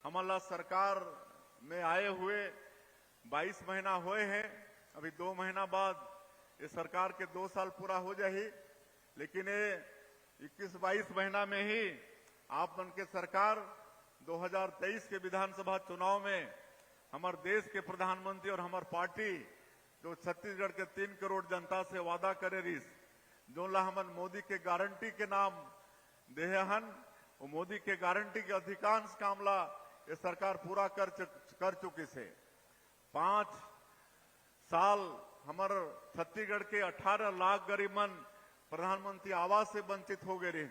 हमारा सरकार में आए हुए 22 महीना हुए हैं। अभी 2 महीना बाद ये सरकार के 2 साल पूरा हो जाही, लेकिन ये 21-22 महीना में ही आप मन के सरकार 2023 के विधानसभा चुनाव में हमारे देश के प्रधानमंत्री और हमार पार्टी जो छत्तीसगढ़ के 3 करोड़ जनता से वादा करे रिस, जो ला हमन मोदी के गारंटी के नाम देहन, वो मोदी के गारंटी के अधिकांश कामला ये सरकार पूरा कर चुकी से। 5 साल हमार छत्तीसगढ़ के 18 लाख गरीब मन प्रधानमंत्री आवास से वंचित हो गए रहे।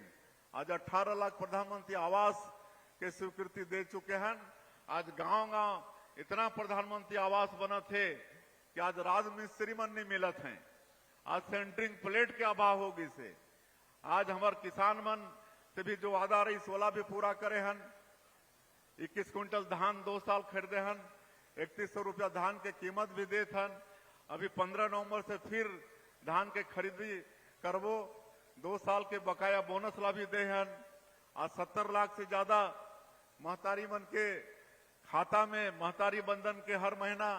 आज 18 लाख प्रधानमंत्री आवास के स्वीकृति दे चुके हैं। आज गांव-गांव इतना प्रधानमंत्री आवास बना थे कि आज राजमिस्त्री मन नहीं मिलत हैं। आज सेंटरिंग प्लेट के अभाव होगी से। आज हमार किसान मन से भी जो वादा रही सोला भी पूरा करे हन। 21 क्विंटल धान 2 साल खरीदे हन, 3100 रुपया धान के कीमत भी देत हन। अभी 15 नवंबर से फिर धान के खरीदी करवो, 2 साल के बकाया बोनस ला भी दे हन। आज 70 लाख से ज्यादा महतारी मन के खाता में महतारी बंधन के हर महीना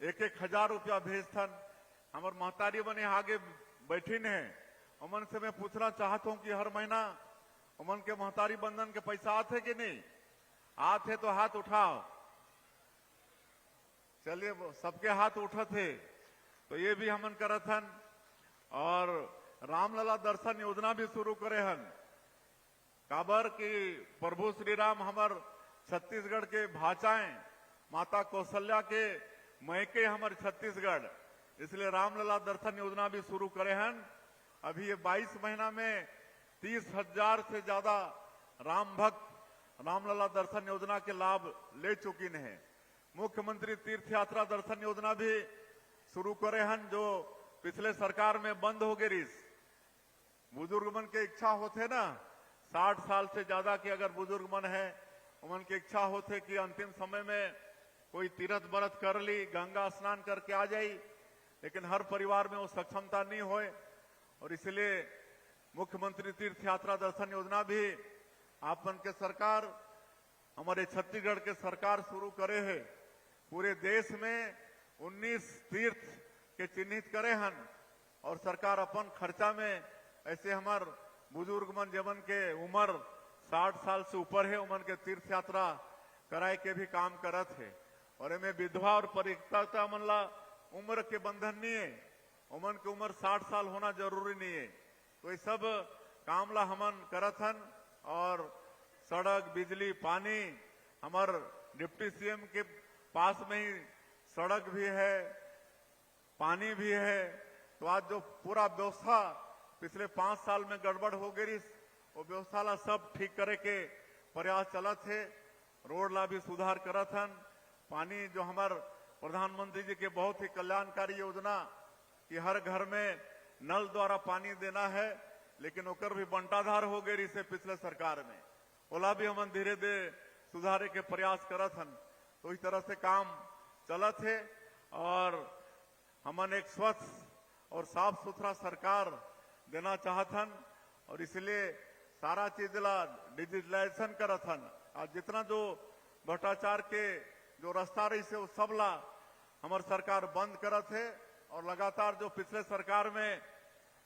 1-1 हजार रुपया भेजथन। हमार महतारी मन यहाँ आगे बैठीन है, उमन से मैं पूछना चाहता हूँ कि हर महीना उमन के महतारी बंधन के पैसा आते कि नहीं आते? तो हाथ उठाओ। चलिए, सबके हाथ उठा थे तो ये भी हमन करत हन। और रामलला दर्शन योजना भी शुरू करे हन। काबर कि प्रभु श्री राम हमार छत्तीसगढ़ के भाचाएं, माता कौशल्या के मैके हमारे छत्तीसगढ़, इसलिए रामलला दर्शन योजना भी शुरू करे हन। अभी ये 22 महीना में 30,000 से ज्यादा राम भक्त रामलला दर्शन योजना के लाभ ले चुकी हैं। मुख्यमंत्री तीर्थ यात्रा दर्शन योजना भी शुरू करे हन, जो पिछले सरकार में बंद हो गई। बुजुर्ग मन के इच्छा होते ना, 60 साल से ज्यादा के अगर बुजुर्ग मन है, उमन की इच्छा होते कि अंतिम समय में कोई तीर्थ व्रत कर ली, गंगा स्नान करके आ जाई, लेकिन हर परिवार में वो सक्षमता नहीं होए। और इसलिए मुख्यमंत्री तीर्थ यात्रा दर्शन योजना भी आप मन के सरकार, हमारे छत्तीसगढ़ के सरकार शुरू करे है। पूरे देश में 19 तीर्थ के चिन्हित करे हन और सरकार अपन खर्चा में ऐसे हमार बुजुर्ग मन जमन के उम्र 60 साल से ऊपर है, उमन के तीर्थ यात्रा कराए के भी काम करत है। और इनमें विधवा और परित्यक्ता मन ला उम्र के बंधन नहीं है, उमन की उम्र 60 साल होना जरूरी नहीं है। तो ये सब काम ला हमन करत हन। और सड़क, बिजली, पानी, हमार डिप्टी सीएम के पास में ही सड़क भी है, पानी भी है। तो आज जो पूरा व्यवस्था पिछले 5 साल में गड़बड़ हो गई, वो व्यवस्था ला सब ठीक करे के प्रयास चलत है। रोड ला भी सुधार करत हन। पानी जो हमार प्रधानमंत्री जी के बहुत ही कल्याणकारी योजना कि हर घर में नल द्वारा पानी देना है, लेकिन ओकर भी बंटाधार हो गई से पिछले सरकार में, ओला भी हमन धीरे धीरे सुधारे के प्रयास करत हन। तो इस तरह से काम चलत है और हमन एक स्वच्छ और साफ सुथरा सरकार देना चाहत हन। और इसलिए सारा चीज ला डिजिटलाइजेशन करत हन। आज जितना जो भ्रष्टाचार के जो रास्ता रही से वो सब ला हमार सरकार बंद करत है। और लगातार जो पिछले सरकार में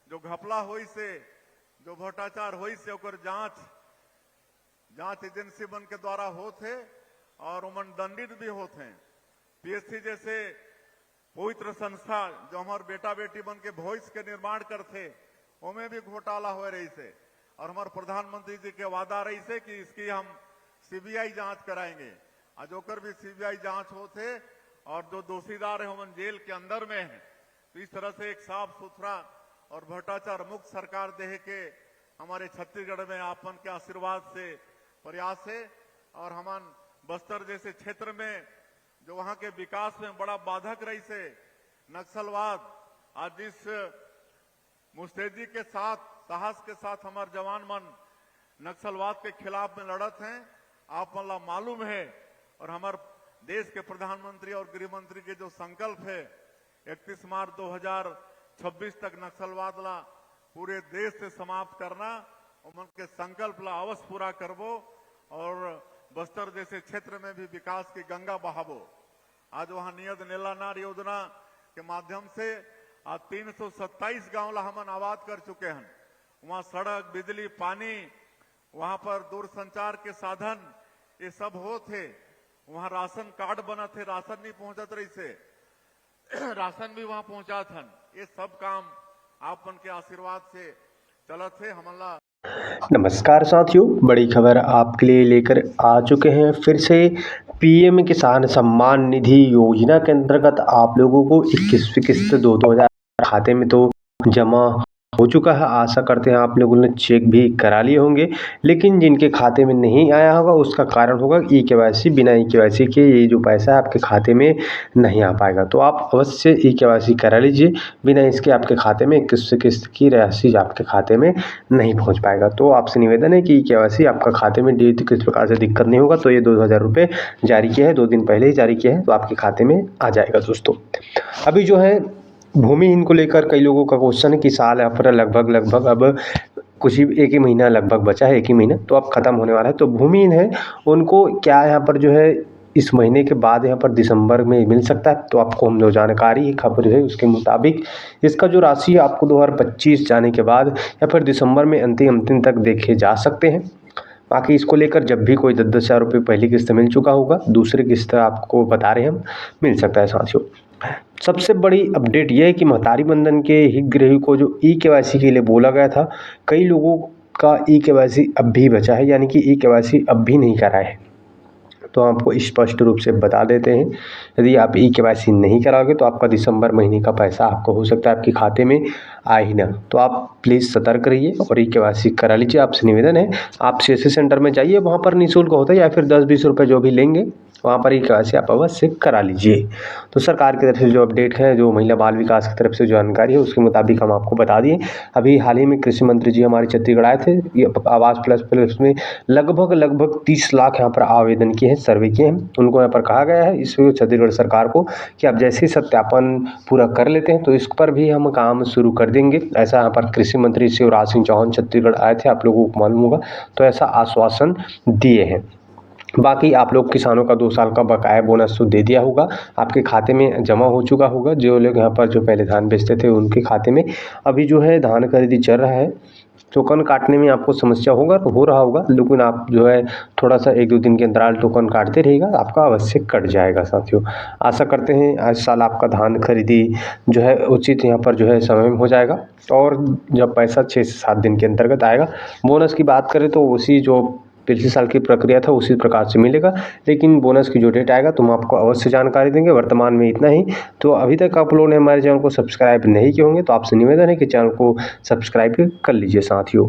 जो घपला हुई से, जो भ्रष्टाचार हुई से, ओकर जांच एजेंसी बन के द्वारा होते और उमन दंडित भी होते हैं। पीएससी जैसे पवित्र संस्था जो हमारे बेटा बेटी बन के भविष्य के निर्माण करते, उनमें भी घोटाला हो रही से। और हमारे प्रधानमंत्री जी के वादा रही से कि इसकी हम सीबीआई जांच कराएंगे। आज ओकर भी सीबीआई जांच होते और जो दोषीदार है उमन जेल के अंदर में है। तो इस तरह से एक साफ सुथरा और भ्रष्टाचार मुक्त सरकार दे के हमारे छत्तीसगढ़ में आपन के आशीर्वाद से प्रयास है। और हमन बस्तर जैसे क्षेत्र में जो वहां के विकास में बड़ा बाधक रही से नक्सलवाद, आज जिस मुस्तैदी के साथ, साहस के साथ हमारे जवान मन नक्सलवाद के खिलाफ में लड़त हैं, आप मन ला मालूम है। और हमारे देश के प्रधानमंत्री और गृह मंत्री के जो संकल्प है 31 मार्च 2026 तक नक्सलवाद ला पूरे देश से समाप्त करना, उमन के संकल्प ला अवश्य पूरा करबो। और बस्तर जैसे क्षेत्र में भी विकास की गंगा बहावो। आज वहां नियत नीलानार योजना के माध्यम से आज 327 गांव ला हमन आबाद कर चुके हैं। वहां सड़क, बिजली, पानी, वहां पर दूरसंचार के साधन ये सब हो थे। वहां राशन कार्ड बना थे, राशन नहीं पहुंचत रही से राशन भी वहां पहुंचा था। ये सब काम आपन के आशीर्वाद से चलत थे हमला। नमस्कार साथियों, बड़ी खबर आपके लिए लेकर आ चुके हैं फिर से। पीएम किसान सम्मान निधि योजना के अंतर्गत आप लोगों को 21वीं किस्त 2,000 खाते में तो जमा हो चुका है। आशा करते हैं आप लोगों ने चेक भी करा लिए होंगे, लेकिन जिनके खाते में नहीं आया होगा उसका कारण होगा ई-केवाईसी। बिना ई-केवाईसी के ये जो पैसा है आपके खाते में नहीं आ पाएगा, तो आप अवश्य ई-केवाईसी करा लीजिए। बिना इसके आपके खाते में 21वीं किस्त की राशि आपके खाते में नहीं पहुंच पाएगा। तो आपसे निवेदन है कि ई-केवाईसी आपका खाते में किस प्रकार से दिक्कत नहीं होगा। तो ये 2,000 रुपये जारी किया है, 2 दिन पहले ही जारी किया है, तो आपके खाते में आ जाएगा। दोस्तों अभी जो है भूमिहीन को लेकर कई लोगों का क्वेश्चन है कि साल यहाँ पर लगभग अब कुछ ही 1 ही महीना लगभग बचा है, 1 ही महीना तो अब खत्म होने वाला है। तो भूमिहीन है उनको क्या यहाँ पर जो है इस महीने के बाद यहाँ पर दिसंबर में मिल सकता है। तो आपको हम जो जानकारी खबर है उसके मुताबिक इसका जो राशि है आपको 2025 जाने के बाद या फिर दिसंबर में अंतिम तक देखे जा सकते हैं। बाकी इसको लेकर जब भी कोई 10-10 हज़ार रुपये पहली किस्त मिल चुका होगा, दूसरी किस्त आपको बता रहे हैं हम, मिल सकता है साथियों। सबसे बड़ी अपडेट यह है कि महतारी बंधन के हितग्राही को जो ई-केवाईसी के लिए बोला गया था, कई लोगों का ई-केवाईसी अब भी बचा है, यानी कि ई-केवाईसी अब भी नहीं करा है। तो आपको स्पष्ट रूप से बता देते हैं, यदि आप ई-केवाईसी नहीं कराओगे तो आपका दिसंबर महीने का पैसा आपको हो सकता है आपके खाते में आ ही ना। तो आप प्लीज़ सतर्क रहिए और ई-केवाईसी करा लीजिए। आपसे निवेदन है आप सीएससी सेंटर में जाइए, वहाँ पर निःशुल्क होता है, या फिर 10-20 रुपये जो भी लेंगे वहाँ पर ई-केवाईसी आप अवश्य करा लीजिए। तो सरकार की तरफ से जो अपडेट है, जो महिला बाल विकास की तरफ से जो जानकारी है उसके मुताबिक हम आपको बता दिए। अभी हाल ही में कृषि मंत्री जी हमारे छत्तीसगढ़ आए थे। ये आवास प्लस में लगभग 30 लाख यहाँ पर आवेदन किए हैं, सर्वे किए हैं। उनको यहाँ पर कहा गया है इस छत्तीसगढ़ सरकार को कि आप जैसे ही सत्यापन पूरा कर लेते हैं तो इस पर भी हम काम शुरू कर देंगे। ऐसा यहाँ पर कृषि मंत्री शिवराज सिंह चौहान छत्तीसगढ़ आए थे, आप लोगों को मालूम होगा, तो ऐसा आश्वासन दिए हैं। बाकी आप लोग किसानों का 2 साल का बकाया बोनस तो दे दिया होगा, आपके खाते में जमा हो चुका होगा। जो लोग यहाँ पर जो पहले धान बेचते थे उनके खाते में अभी जो है धान खरीदी चल रहा है। टोकन काटने में आपको समस्या हो रहा होगा, लेकिन आप जो है थोड़ा सा 1-2 दिन के अंतराल टोकन काटते रहिएगा, आपका अवश्य कट जाएगा साथियों। आशा करते हैं इस साल आपका धान खरीदी जो है उचित यहाँ पर जो है समय में हो जाएगा, और जब पैसा 6 से 7 दिन के अंतर्गत आएगा। बोनस की बात करें तो उसी जो पिछले साल की प्रक्रिया था उसी प्रकार से मिलेगा, लेकिन बोनस की जो डेट आएगा तो हम आपको अवश्य जानकारी देंगे। वर्तमान में इतना ही। तो अभी तक आप लोगों ने हमारे चैनल को सब्सक्राइब नहीं किए होंगे तो आपसे निवेदन है कि चैनल को सब्सक्राइब कर लीजिए साथियों।